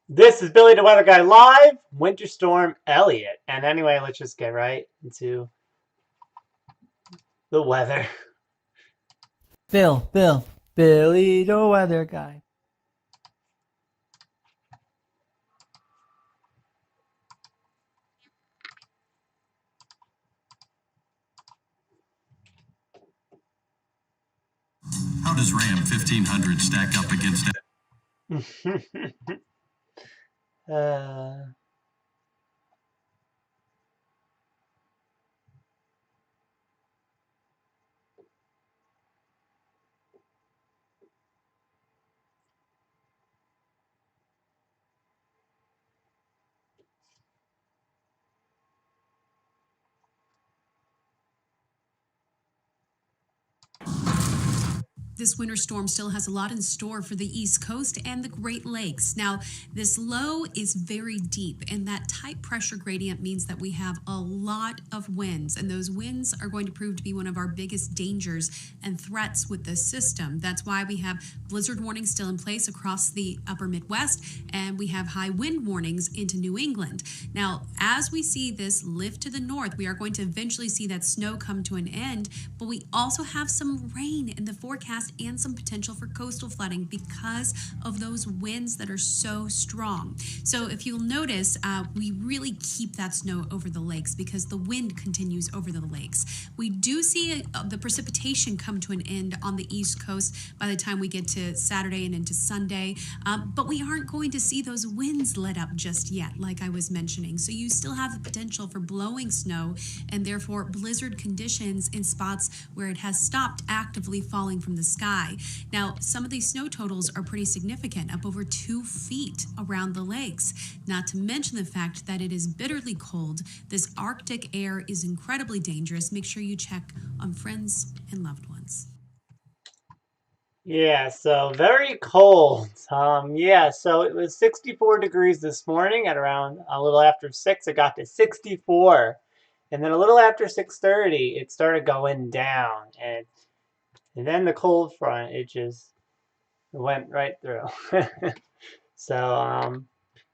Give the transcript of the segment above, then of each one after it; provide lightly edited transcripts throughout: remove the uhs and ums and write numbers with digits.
This is Billy the Weather Guy live, Winter Storm Elliott. And anyway, let's just get right into the weather. Billy the weather guy. How does Ram 1500 stack up against uh, This winter storm still has a lot in store for the East Coast and the Great Lakes. Now, this low is very deep, and that tight pressure gradient means that we have a lot of winds, and those winds are going to prove to be one of our biggest dangers and threats with this system. That's why we have blizzard warnings still in place across the upper Midwest, and we have high wind warnings into New England. Now, as we see this lift to the north, we are going to eventually see that snow come to an end, but we also have some rain in the forecast and some potential for coastal flooding because of those winds that are so strong. So if you'll notice, we really keep that snow over the lakes because the wind continues over the lakes. We do see the precipitation come to an end on the East Coast by the time we get to Saturday and into Sunday, but we aren't going to see those winds let up just yet, like I was mentioning. So you still have the potential for blowing snow and therefore blizzard conditions in spots where it has stopped actively falling from the sky. Now, some of these snow totals are pretty significant, up over 2 feet around the lakes, not to mention the fact that it is bitterly cold. This Arctic air is incredibly dangerous. Make sure you check on friends and loved ones. yeah, so very cold. Yeah, so it was 64 degrees this morning at around a little after 6. It got to 64. And then a little after 6:30, it started going down. And then the cold front, it just went right through. So,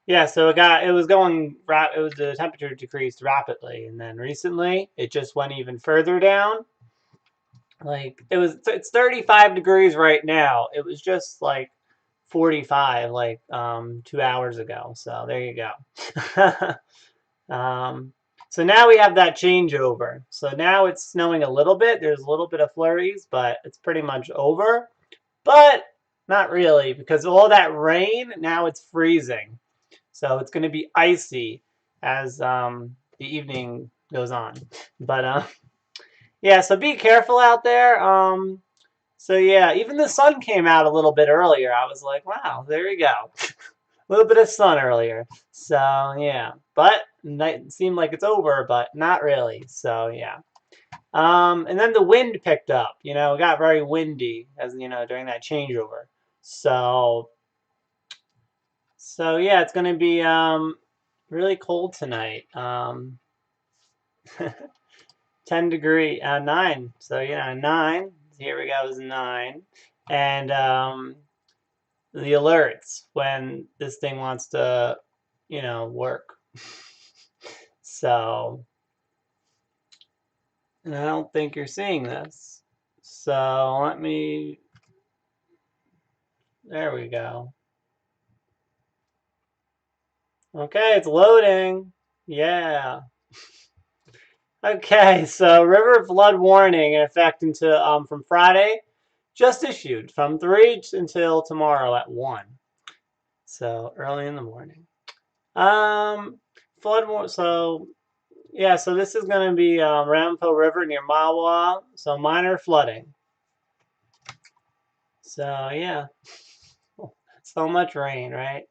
yeah, so it was going, it was the temperature decreased rapidly, and then recently it just went even further down. Like it's 35 degrees right now. It was just like 45 like 2 hours ago. So there you go. um, so now we have that changeover. So now it's snowing a little bit. There's a little bit of flurries, but it's pretty much over. But not really, because all that rain, now it's freezing. So it's going to be icy as the evening goes on. But yeah, so be careful out there. So yeah, even the sun came out a little bit earlier. I was like, wow, there you go. A little bit of sun earlier. So yeah, but it seemed like it's over, but not really. So yeah. And then the wind picked up. You know, it got very windy as you know during that changeover. So yeah, it's gonna be really cold tonight. 10 degree 9. So yeah, 9. Here we go is 9. And the alerts when this thing wants to, you know, work. So, and I don't think you're seeing this. So let me, there we go. Okay, it's loading. Yeah. Okay, so river flood warning in effect until from Friday, just issued from 3 until tomorrow at 1. So early in the morning. Um, so yeah, so this is going to be Ramapo River near Mawa. So minor flooding. So yeah, so much rain, right?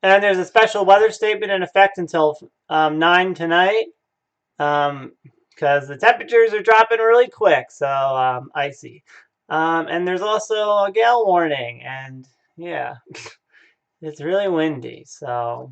And there's a special weather statement in effect until 9 tonight. Because the temperatures are dropping really quick, so icy. And there's also a gale warning, and yeah, it's really windy. So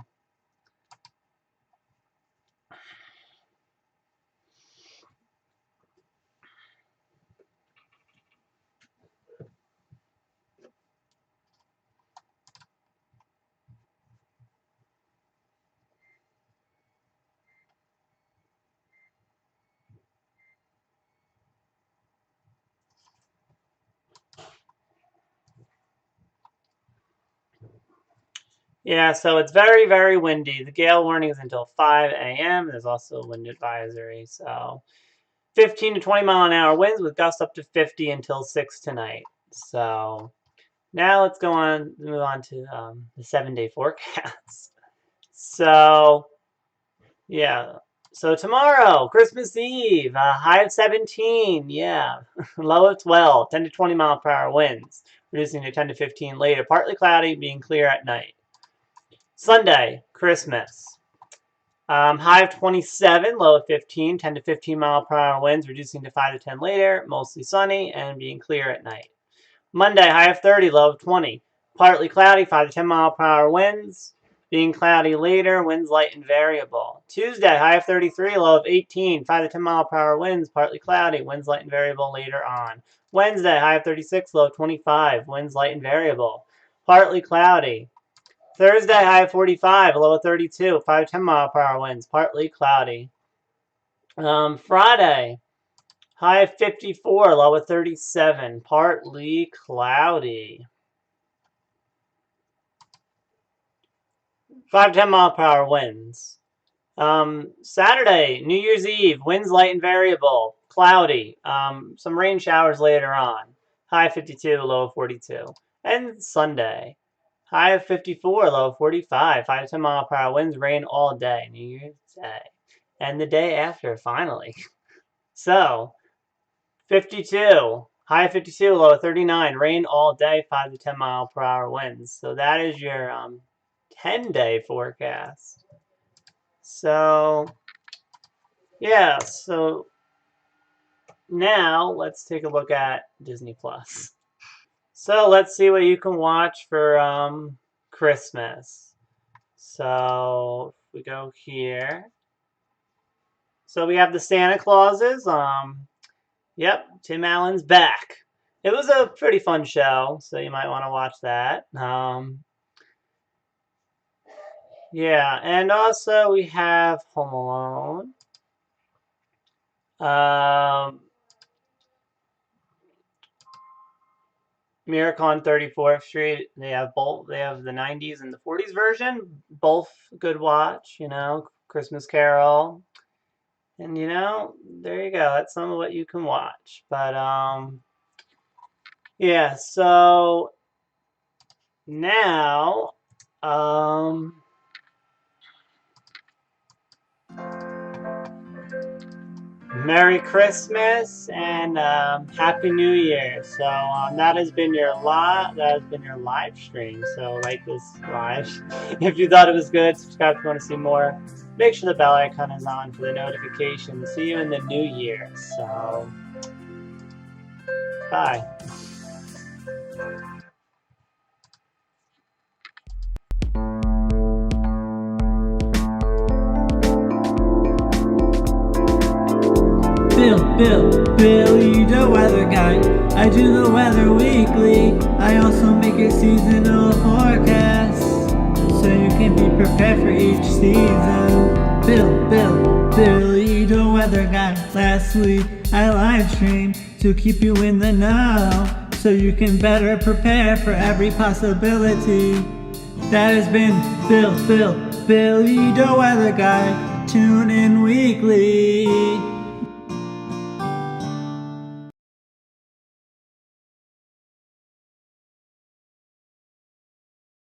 Yeah, so it's very, very windy. The gale warning is until 5 a.m. There's also a wind advisory. So 15 to 20 mile an hour winds with gusts up to 50 until 6 tonight. So now let's move on to the 7-day forecast. So yeah, so tomorrow, Christmas Eve, high of 17, yeah, low of 12, 10 to 20 mile per hour winds, reducing to 10 to 15 later, partly cloudy, being clear at night. Sunday, Christmas. High of 27, low of 15, 10 to 15 mile per hour winds, reducing to 5 to 10 later, mostly sunny and being clear at night. Monday, high of 30, low of 20, partly cloudy, 5 to 10 mile per hour winds, being cloudy later, winds light and variable. Tuesday, high of 33, low of 18, 5 to 10 mile per hour winds, partly cloudy, winds light and variable later on. Wednesday, high of 36, low of 25, winds light and variable, partly cloudy. Thursday, high of 45, low of 32, 5 to 10 mile per hour winds, partly cloudy. Friday, high of 54, low of 37, partly cloudy. 5 to 10 mile per hour winds. Saturday, New Year's Eve, winds light and variable, cloudy. Some rain showers later on. High of 52, low of 42. And Sunday, high of 54, low of 45, 5 to 10 mile per hour winds, rain all day, New Year's Day. And the day after, finally. So, 52, high of 52, low of 39, rain all day, 5 to 10 mile per hour winds. So that is your 10-day forecast. So, yeah, so now let's take a look at Disney Plus. So let's see what you can watch for Christmas. So if we go here. So we have the Santa Clauses. Yep, Tim Allen's back. It was a pretty fun show, so you might want to watch that. Yeah, and also we have Home Alone. Miracle on 34th Street. They have both. They have the 90s and the 40s version. Both good watch, you know. Christmas Carol. And you know, there you go. That's some of what you can watch. But yeah, so now Merry Christmas and Happy New Year. So that has been your live stream. So like this live. If you thought it was good, subscribe if you want to see more. Make sure the bell icon is on for the notifications. See you in the new year. So bye. Billy, the weather guy. I do the weather weekly. I also make a seasonal forecast, so you can be prepared for each season. Billy, the weather guy. Lastly, I live stream to keep you in the know, so you can better prepare for every possibility. That has been Billy, the weather guy. Tune in weekly.